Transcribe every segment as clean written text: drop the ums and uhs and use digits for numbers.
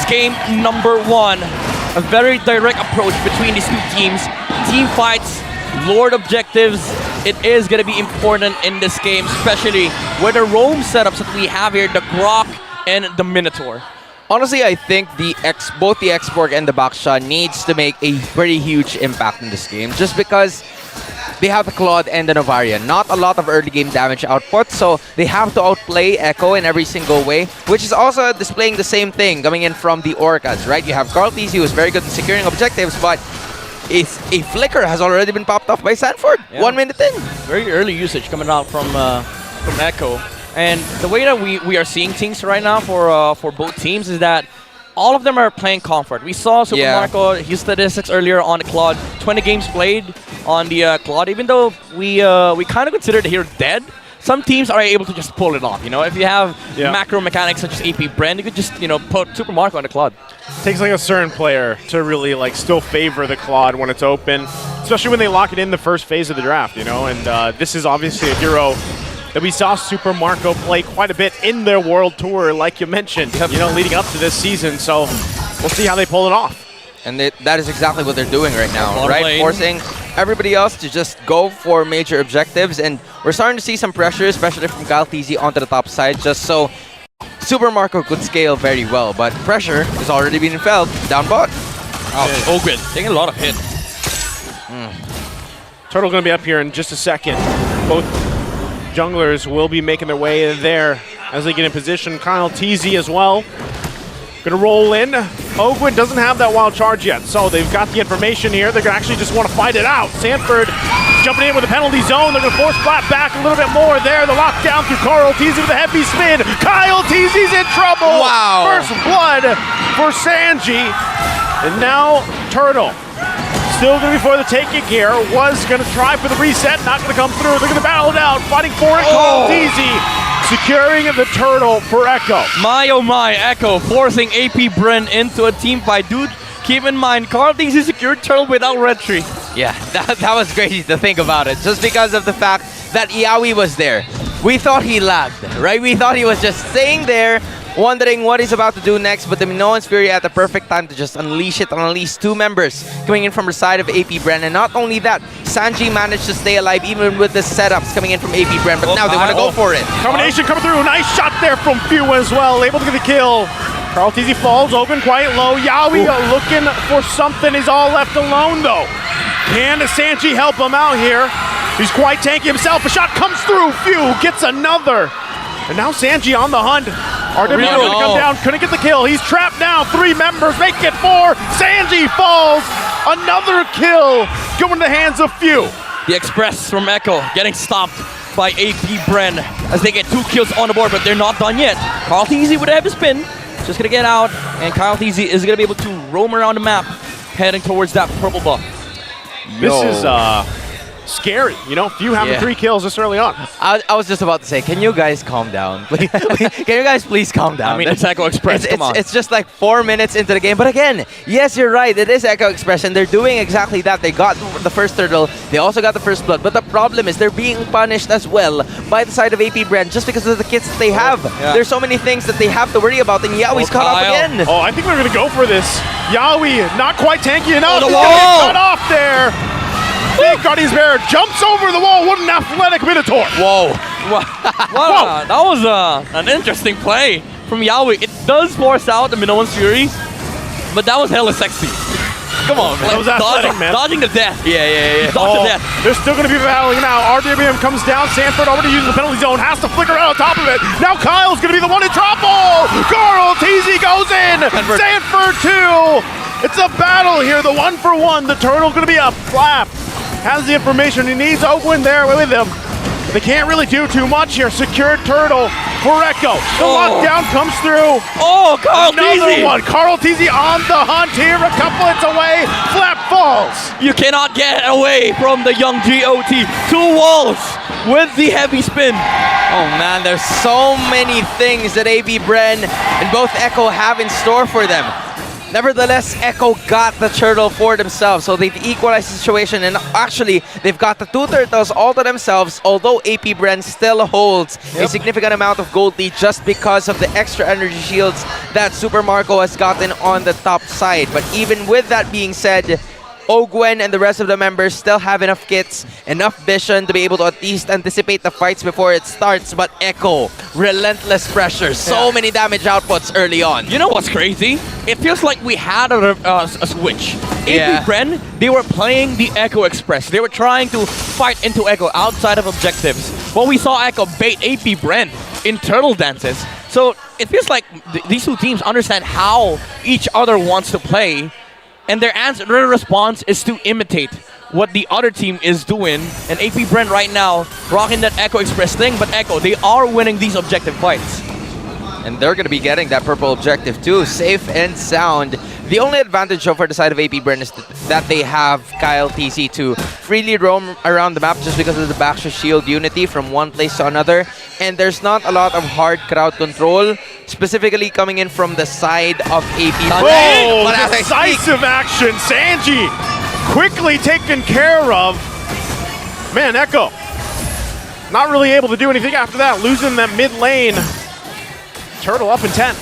is game number 1. A very direct approach between these two teams. Team fights, Lord objectives. It is going to be important in this game, especially with the roam setups that we have here, the Grok and the Minotaur. Honestly, I think both the X-Borg and the Baksha needs to make a pretty huge impact in this game, just because they have the Claude and the Novarian. Not a lot of early game damage output, so they have to outplay Echo in every single way, which is also displaying the same thing coming in from the Orcas, right? You have Carl TZ, who is very good at securing objectives, but a flicker has already been popped off by Sanford. Yeah. 1 minute in. Very early usage coming out from Echo. And the way that we are seeing things right now for both teams is that all of them are playing comfort. We saw Super Marco, his statistics earlier on the Claude, 20 games played on the Claude. Even though we kind of consider the hero dead, some teams are able to just pull it off. You know, if you have macro mechanics such as AP BREN, you could just put Super Marco on the Claude. Takes like a certain player to really still favor the Claude when it's open, especially when they lock it in the first phase of the draft. And this is obviously a hero that we saw Super Marco play quite a bit in their World Tour, like you mentioned, leading up to this season. So we'll see how they pull it off. And that is exactly what they're doing right now, right? Forcing everybody else to just go for major objectives. And we're starting to see some pressure, especially from Kyle TZ onto the top side, just so Super Marco could scale very well. But pressure is already being felt down bot. Oh, Ogren taking a lot of hit. Turtle going to be up here in just a second. Both junglers will be making their way there as they get in position. Kyle TZ as well. Gonna roll in. Ogwin doesn't have that wild charge yet, so they've got the information here. They're gonna actually just want to fight it out. Sanford jumping in with a penalty zone. They're gonna force flat back a little bit more there. The lockdown through Carl TZ with a heavy spin. Kyle TZ's in trouble. Wow. First blood for Sanji. And now Turtle. Still going to be for the taking here. Was going to try for the reset. Not going to come through. They're going to battle it out. Fighting for it. Carl TZ securing the Turtle for Echo. My oh my, Echo forcing AP BREN into a team fight. Dude, keep in mind, Carl TZ secured Turtle without red tree. Yeah, that was crazy to think about it. Just because of the fact that Yawi was there. We thought he lagged, right? We thought he was just staying there, wondering what he's about to do next, but the Minoan's Fury at the perfect time to just unleash it on at least 2 members coming in from the side of AP BREN. And not only that, Sanji managed to stay alive even with the setups coming in from AP BREN, but now they want to go for it. Combination coming through, nice shot there from Few as well, able to get the kill. Carl TZ falls, open quite low. Yawi looking for something, he's all left alone though. Can Sanji help him out here? He's quite tanky himself, a shot comes through, Few gets another. And now Sanji on the hunt. RW going to come down, couldn't get the kill. He's trapped now, 3 members, make it 4. Sanji falls, another kill going to the hands of Few. The Express from Echo getting stopped by AP BREN as they get 2 kills on the board, but they're not done yet. Kyle TZ would have a spin, just going to get out, and Kyle TZ is going to be able to roam around the map, heading towards that purple buff. This is scary, Few having 3 kills this early on. I was just about to say, can you guys calm down? Can you guys please calm down? I mean, it's Echo Express, come on. It's just like 4 minutes into the game. But again, yes, you're right. It is Echo Express, and they're doing exactly that. They got the first turtle. They also got the first blood. But the problem is they're being punished as well by the side of AP BREN just because of the kits that they have. There's so many things that they have to worry about, and Yawi's caught up again. Oh, I think we're going to go for this. Yawi, not quite tanky enough. The He's wall. going to get cut off there. Big Guardian's Bear jumps over the wall. What an athletic Minotaur. Whoa. Wow, that was an interesting play from Yawi. It does force out the Minoan's Fury, but that was hella sexy. Come on, man. That was athletic, man. Dodging the death. Yeah. Dodge the death. They're still going to be battling now. RWM comes down. Sanford already using the penalty zone. Has to flicker out on top of it. Now Kyle's going to be the one in trouble. Carl TZ goes in. Sanford 2. It's a battle here. The 1-for-1. The Turtle going to be a flap. Has the information. He needs Ogwin there with him. They can't really do too much here. Secured Turtle for Echo. The lockdown comes through. Oh, Carl Another TZ. one. Carl TZ on the hunt here. A couple hits away. Flap falls. You cannot get away from the young GOT. 2 walls with the heavy spin. Oh man, there's so many things that AP BREN and both Echo have in store for them. Nevertheless, Echo got the turtle for themselves, so they've equalized the situation, and actually, they've got the 2 turtles all to themselves, although AP BREN still holds a significant amount of gold lead just because of the extra energy shields that Super Marco has gotten on the top side. But even with that being said, Ogwen and the rest of the members still have enough kits, enough vision to be able to at least anticipate the fights before it starts. But Echo, relentless pressure, so many damage outputs early on. You know what's crazy? It feels like we had a switch. AP BREN, they were playing the Echo Express. They were trying to fight into Echo outside of objectives. But we saw Echo bait AP BREN in turtle dances. So it feels like these two teams understand how each other wants to play. And their response is to imitate what the other team is doing. And AP BREN right now rocking that Echo Express thing, but Echo, they are winning these objective fights. And they're going to be getting that purple objective too, safe and sound. The only advantage for the side of AP BREN is that they have Kyle TC to freely roam around the map just because of the backshot shield unity from one place to another. And there's not a lot of hard crowd control, specifically coming in from the side of AP BREN. Oh, decisive action. Sanji quickly taken care of. Man, Echo not really able to do anything after that, losing that mid lane. Turtle up in 10.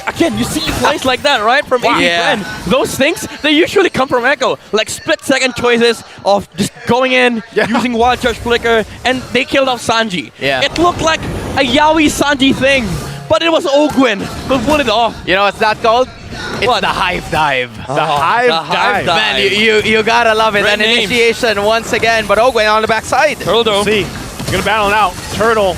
Again, you see plays like that, right? From AP BREN. Those things, they usually come from Echo. Like split-second choices of just going in, using Wild Charge Flicker, and they killed off Sanji. It looked like a Yaoi Sanji thing, but it was Ogwen who pulled it off. You know what's that called? It's the Hive Dive. The Hive Dive. Man, you gotta love it. Great An initiation once again, but Ogwen on the backside. Turtle. See, gonna battle it out. Turtle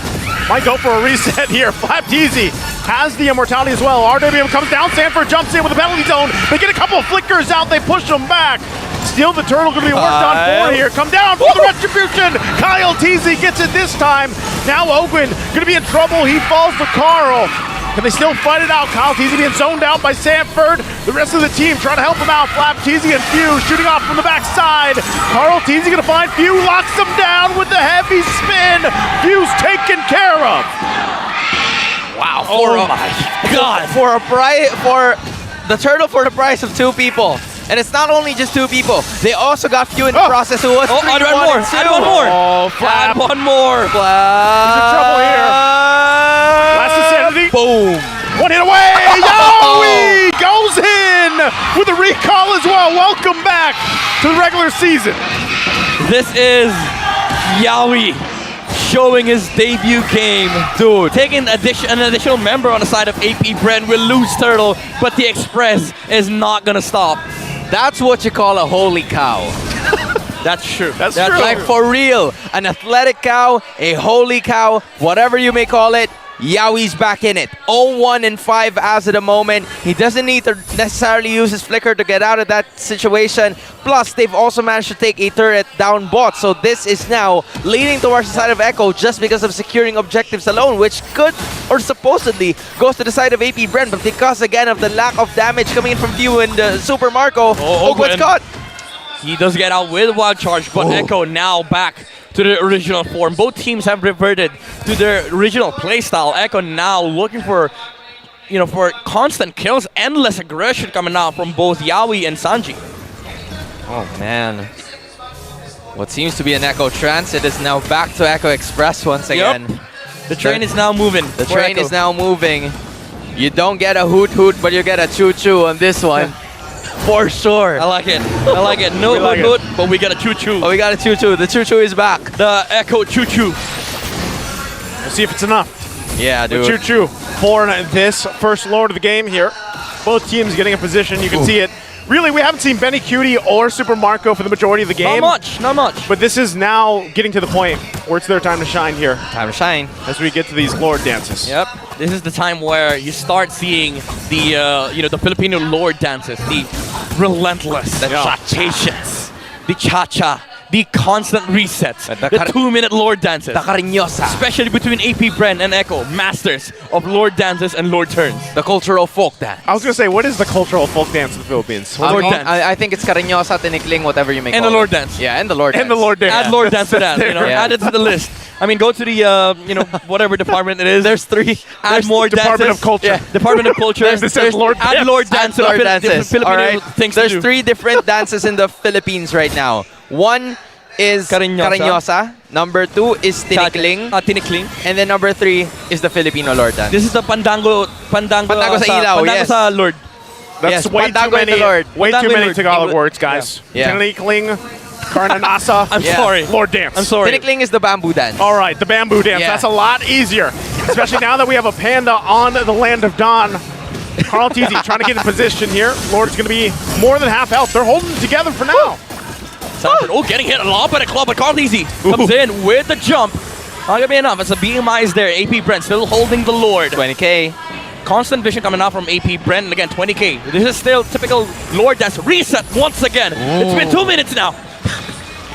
might go for a reset here. Flap Teasy has the immortality as well. RWM comes down. Sanford jumps in with a penalty zone. They get a couple of flickers out. They push them back. Still the turtle going to be worked on for here. Come down for the retribution. Kyle Teasy gets it this time. Now Ogwen going to be in trouble. He falls to Carl. Can they still fight it out? Kyle Teasy being zoned out by Sanford. The rest of the team trying to help him out. Flap Teasy and Few shooting off from the backside. Carl Teasy going to find Few, locks him down with the heavy spin. Few's taken care of. Wow. Oh my God. For the turtle for the price of 2 people. And it's not only just 2 people. They also got Few in the process who was 3, add one more. Add one more. Oh, Flap. Add one more. Flap. He's in trouble here. Last insanity. Boom. One hit away. Yowie goes in with a recall as well. Welcome back to the regular season. This is Yaoi showing his debut game. Dude. Taking an additional member on the side of AP BREN will lose Turtle, but the Express is not going to stop. That's what you call a holy cow. That's true. That's true. Like for real. An athletic cow, a holy cow, whatever you may call it. Yaoi's back in it. 0-1 and 5 as of the moment. He doesn't need to necessarily use his flicker to get out of that situation. Plus, they've also managed to take a turret down bot. So this is now leaning towards the side of Echo just because of securing objectives alone, which could or supposedly goes to the side of AP BREN. But because again of the lack of damage coming in from Few and Super Marco, Ogwen's caught. He does get out with Wild Charge, but Echo now back to the original form. Both teams have reverted to their original playstyle. Echo now looking for, for constant kills, endless aggression coming out from both Yaoi and Sanji. Oh man. What seems to be an Echo Transit is now back to Echo Express once again. The train is now moving. The train is now moving. You don't get a hoot hoot, but you get a choo choo on this one. For sure. I like it. I like it. No like hoot hoot, but we got a choo choo. Oh, we got a choo choo. The choo choo is back. The Echo choo choo. We'll see if it's enough. Yeah, dude. Choo choo for this first Lord of the game here. Both teams getting a position. You can see it. Really, we haven't seen Benny Cutie or Super Marco for the majority of the game. Not much. But this is now getting to the point where it's their time to shine here Time to shine. as we get to these Lord dances. Yep. This is the time where you start seeing the the Filipino Lord dances, the relentless, the patience, the cha-cha, the constant resets, the 2-minute Lord dances. The cariñosa. Especially between AP BREN and Echo, masters of Lord dances and Lord turns. The cultural folk dance. I was going to say, what is the cultural folk dance of the Philippines? Lord dance. I think it's cariñosa, tinikling, whatever you may call it. And the Lord dance. Yeah, and the Lord dance. And the Lord dance. Add Lord dance to that. Yeah. Add it to the list. I mean, go to the whatever department it is. There's 3. Add more Department dances. of Culture. Yeah. Department of Culture. This says Lord add Lord dance. Lord dances. Filipino All right. things to There's do. 3 different dances in the Philippines right now. One is Cariñosa. Number 2 is Tinikling. Tinikling. And then number 3 is the Filipino Lord dance. This is the Pandango Pandango sa ilaw, Pandango yes. sa Lord. That's Yes, way too Pandango and many. the Lord. Way Pandango too and many Lord. Tagalog words, guys. Yeah. Tinikling, Karnanasa. I'm sorry. Lord dance. I'm sorry. Tinikling is the bamboo dance. All right, the bamboo dance. Yeah. That's a lot easier, especially now that we have a panda on the land of Dawn. Carl Teasy trying to get in position here. Lord's going to be more than half health. They're holding it together for now. Sanford, getting hit a lot by the club, but Carl Easy comes in with the jump. Not gonna be enough. It's a BMI is there. AP BREN still holding the Lord. 20K. Constant vision coming out from AP BREN. Again, 20K. This is still typical Lord dance. Reset once again. It's been 2 minutes now.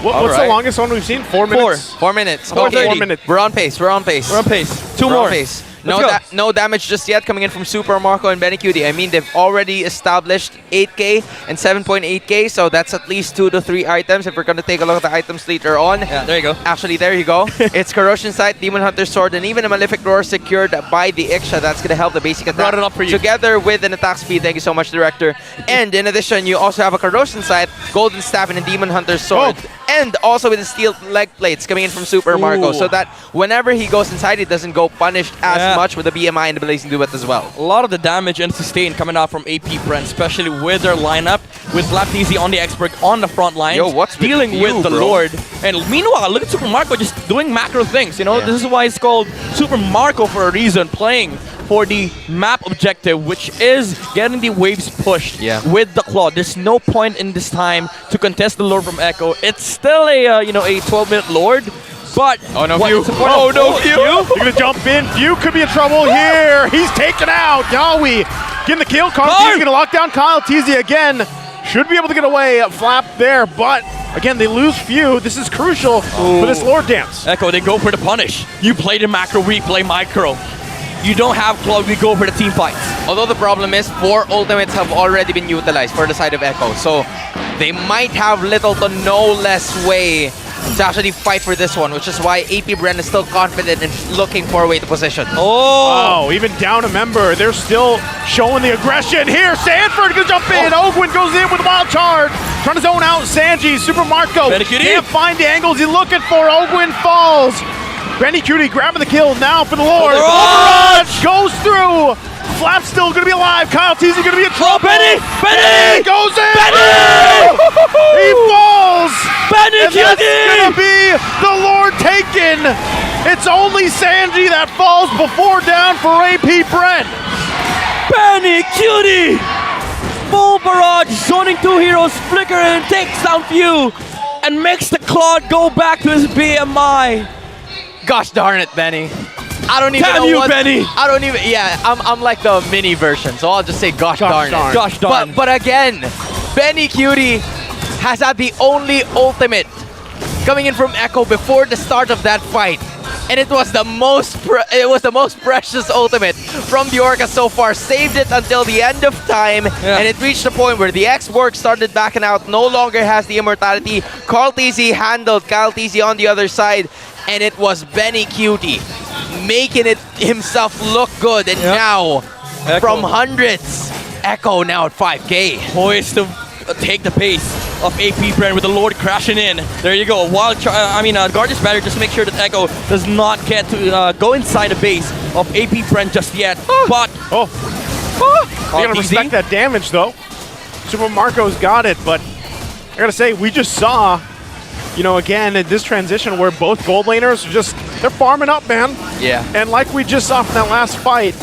What's the longest one we've seen? 4 minutes? 4 minutes. 4 minutes. We're on pace. We're on pace. We're on pace. 2 We're more. on pace. Let's go. No damage just yet coming in from Super Marco and Benny Cutie. I mean, they've already established 8K and 7.8K, so that's at least 2 to 3 items if we're going to take a look at the items later on. Yeah, there you go. Actually, there you go. It's Corrosion Sight, Demon Hunter Sword, and even a Malefic Roar secured by the Iksha. That's going to help the basic attack. Brought it up for you. Together with an attack speed. Thank you so much, Director. And in addition, you also have a Corrosion Sight, Golden Staff, and a Demon Hunter Sword. And also with the steel leg plates coming in from Super Marco, so that whenever he goes inside, he doesn't go punished as much with the BMI and the Blazing Duet as well. A lot of the damage and sustain coming out from AP BREN, especially with their lineup, with Lapteasy on the expert on the front lines, Yo, what's with dealing you, with the bro? Lord. And meanwhile, look at Super Marco just doing macro things. Yeah. This is why it's called Super Marco for a reason, playing for the map objective, which is getting the waves pushed with the claw. There's no point in this time to contest the Lord from Echo. It's still a 12-minute Lord, but oh no, what View. is important- Oh no, View. You're going to jump in. View could be in trouble here. He's taken out. Yowie getting the kill. Carl Teasy going to lock down Kyle Teasy again. Should be able to get away. Flap there, but again, they lose Few. This is crucial for this Lord dance. Echo, they go for the punish. You play the macro, we play micro. You don't have claw, we go for the team fights. Although the problem is 4 ultimates have already been utilized for the side of Echo, so they might have little to no less way to actually fight for this one, which is why AP BREN is still confident in looking for a way to position. Oh, even down a member. They're still showing the aggression here. Sanford gonna jump in. Ogwin goes in with a wild charge. Trying to zone out Sanji. Super Marco can't find the angles he's looking for. Ogwin falls. Benny Cutie grabbing the kill now for the Lord. Overrun goes through. Flap still gonna be alive. Kyle Teasy gonna be in trouble. Benny goes in. Benny! He falls. Benny And that's Cutie! gonna be the Lord taken. It's only Sanji that falls before down for AP BREN. Benny Cutie! Full barrage, zoning 2 heroes, flicker and takes down Few, and makes the Claude go back to his BMI. Gosh darn it, Benny. I don't even Damn know you, what. Benny! I don't even. Yeah, I'm like the mini version, so I'll just say gosh darn it. Gosh darn. But again, Benny Cutie has had the only ultimate coming in from Echo before the start of that fight. And it was the most precious ultimate from the Orca so far. Saved it until the end of time, and it reached the point where the X-Borg started backing out, no longer has the immortality. Carl Teasy handled Kyle Teasy on the other side, and it was Benny Cutie making it himself look good. And now, Echo. from hundreds, Echo now at 5K. Poised to take the pace of AP BREN with the Lord crashing in. There you go. Wild, Guardian's Battery just to make sure that Echo does not get to go inside the base of AP BREN just yet. But You gotta respect that damage though. Super Marco's got it, but I gotta say, we just saw, again, in this transition where both gold laners are they're farming up, man. Yeah. And like we just saw from that last fight,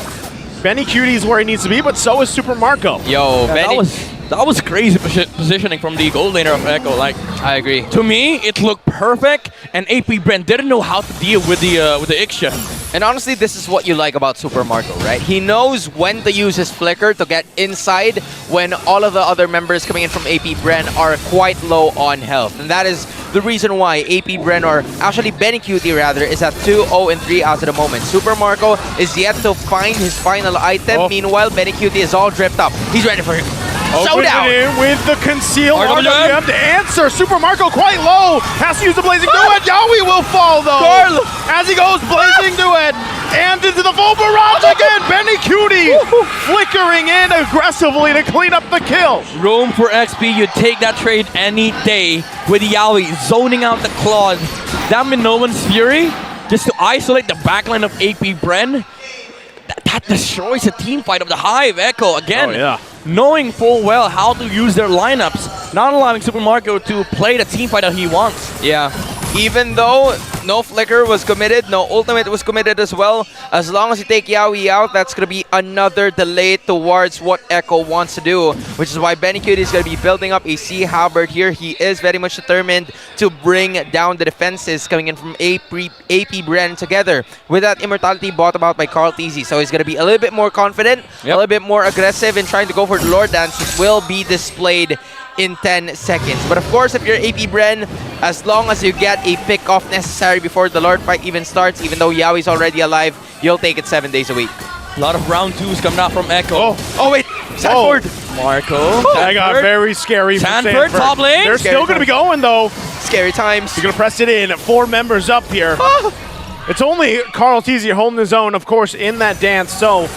Benny Cutie's where he needs to be, but so is Super Marco. Yo, Benny. that was crazy positioning from the gold laner of Echo. Like, I agree. to me, it looked perfect, and AP BREN didn't know how to deal with the Iksha. And honestly, this is what you like about Super Marco, right? He knows when to use his flicker to get inside when all of the other members coming in from AP BREN are quite low on health. And that is the reason why AP BREN, or actually Benny Cutie rather, is at 2-0-3 as of the moment. Super Marco is yet to find his final item. Meanwhile, Benny Cutie is all dripped up. He's ready for it. Showdown! In with the conceal RWM. RWM to answer. Super Marco quite low. Has to use the Blazing Duet. Yawi will fall though. Carl. As he goes Blazing Duet. And into the full barrage again. Benny Cutie flickering in aggressively to clean up the kill. Roam for XP, you take that trade any day with Yawi zoning out the Claude. That Minoan's Fury, just to isolate the backline of AP BREN, that destroys the team fight of the Hive. Echo, again, knowing full well how to use their lineups, not allowing Super Marco to play the team fight that he wants. Yeah. Even though no Flicker was committed, no Ultimate was committed as well, as long as you take Yawi out, that's going to be another delay towards what Echo wants to do, which is why Benny Cutie is going to be building up a Sea Halberd here. He is very much determined to bring down the defenses coming in from AP BREN together with that Immortality bought about by Carl Teasy. So he's going to be a little bit more confident, a little bit more aggressive in trying to go for the Lord Dance, which will be displayed in 10 seconds. But of course, if you're AP BREN, as long as you get a pick off necessary before the Lord fight even starts, even though Yawi's already alive, you'll take it 7 days a week. A lot of round twos coming out from Echo. Oh wait, Sanford! Marco. That got very scary for Sanford, top lane. They're still going to be going though. Scary times. He's going to press it in. 4 members up here. It's only Carl Teasy holding his own, of course, in that dance. So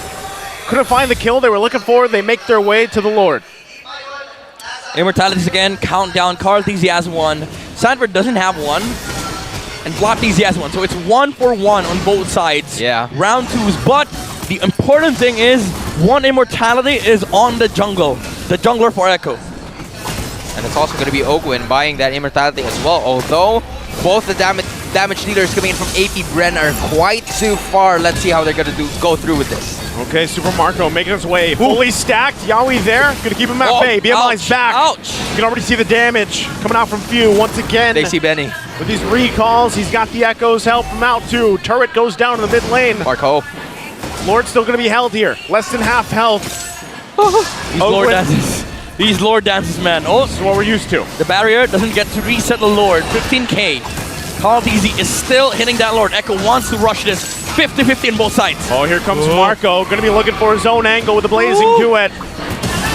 couldn't find the kill they were looking for. They make their way to the Lord. Immortalities again, countdown. Carl Teasy has one. Sanford doesn't have one. And Block Teasy has one. So it's 1 for 1 on both sides. Yeah. Round twos. But the important thing is, one Immortality is on the jungle. The jungler for Echo. And it's also going to be Ogwin buying that Immortality as well. Although both the damage dealers coming in from AP BREN are quite too far. Let's see how they're going to go through with this. Okay, Super Marco making his way. Fully stacked. Yawi there. Going to keep him at bay. BMI's back. Ouch. You can already see the damage coming out from Few once again. They see Benny. With these recalls, he's got the Echoes help him out too. Turret goes down in the mid lane. Marco. Lord's still going to be held here. Less than half health. These Lord dances. These Lord dances, man. Oh, This is what we're used to. the barrier doesn't get to reset the Lord. 15k. Carl Teasy is still hitting that Lord. Echo wants to rush this. 50-50 on both sides. Oh, here comes Marco. Going to be looking for his own angle with the Blazing Duet.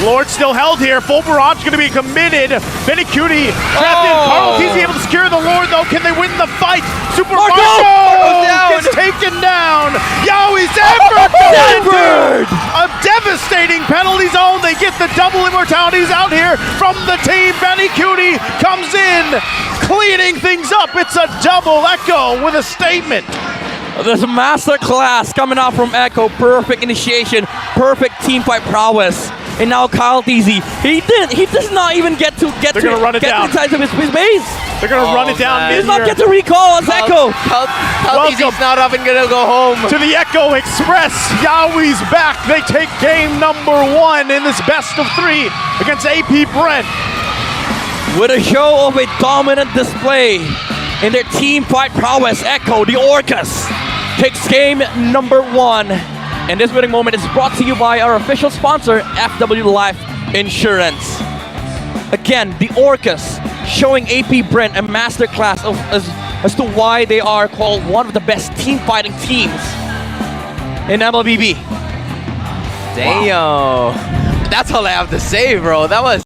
Lord still held here. Full barrage going to be committed. Benny Cutie trapped in. Carl Teasy able to secure the Lord though. Can they win the fight? Super Marco gets taken down. Yawi Sanford a devastating penalty zone. They get the double immortalities out here from the team. Benny Cutie comes in, cleaning things up. It's a double Echo with a statement. There's a master class coming out from Echo. Perfect initiation. Perfect team fight prowess. And now Kyle Teasy, he does not even get to They're gonna run it down. inside of his base. They're going to run it down He mid does not here. get to recall as Echo. Kyle Teasy's not even going to go home. To the Echo Express, Yawi's back. They take game number 1 in this best of 3 against AP BREN. With a show of a dominant display in their team fight prowess, Echo, the Orcas, takes game number 1. And this winning moment is brought to you by our official sponsor, FW Life Insurance. Again, the Orcas showing AP BREN a masterclass as to why they are called one of the best team fighting teams in MLBB. Damn. That's all I have to say, bro. That was